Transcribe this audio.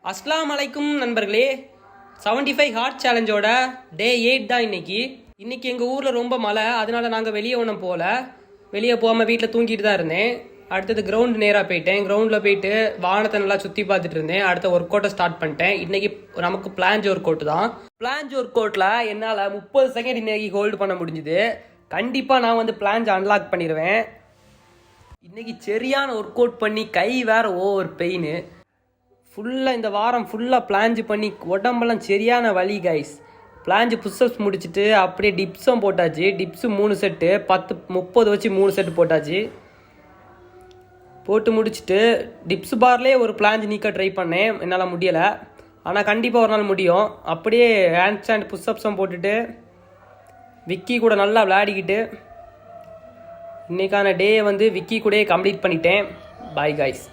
அஸ்லாம் அலைக்கும் நண்பர்களே. 75 ஹார்ட் சேலஞ்சோட டே 8 தான் இன்னைக்கு எங்கள் ஊரில் ரொம்ப மழை, அதனால நாங்கள் வெளியே ஒன்றும் போகல. வெளியே போகாமல் வீட்டில் தூங்கிட்டு தான் இருந்தேன். அடுத்தது கிரவுண்டு நேராக போயிட்டேன். கிரவுண்டில் போயிட்டு வானத்தை நல்லா சுற்றி பார்த்துட்டு இருந்தேன். அடுத்த ஒர்க் அவுட்டை ஸ்டார்ட் பண்ணிட்டேன். இன்றைக்கி நமக்கு பிளான்ஜ் ஒர்க் அவுட் தான். பிளான்ஜ் ஒர்க் அவுட்டில் என்னால் 30 செகண்ட் இன்றைக்கி ஹோல்டு பண்ண முடிஞ்சுது. கண்டிப்பாக நான் வந்து பிளான்ஜ் அன்லாக் பண்ணிடுவேன். இன்றைக்கி சரியான ஒர்க் அவுட் பண்ணி கை வேறு ஓவர் பெயின். ஃபுல்லாக இந்த வாரம் ஃபுல்லாக பிளான்ஜ் பண்ணி உடம்பெல்லாம் சரியான வலி கைஸ். பிளான்ஜ் புஷ்அப்ஸ் முடிச்சுட்டு அப்படியே டிப்ஸும் போட்டாச்சு. டிப்ஸு 3 செட்டு 10-30 வச்சு 3 செட்டு போட்டாச்சு. போட்டு முடிச்சுட்டு டிப்ஸ் பார்லேயே ஒரு பிளான்ஜ் நீக்க ட்ரை பண்ணேன், என்னால் முடியலை. ஆனால் கண்டிப்பாக ஒரு நாள் முடியும். அப்படியே ஹேண்ட் ஸ்டாண்ட் புஷ்அப்ஸும் போட்டுட்டு விக்கி கூட நல்லா விளையாடிக்கிட்டு இன்றைக்கான டே வந்து விக்கி கூடயே கம்ப்ளீட் பண்ணிட்டேன். Bye guys.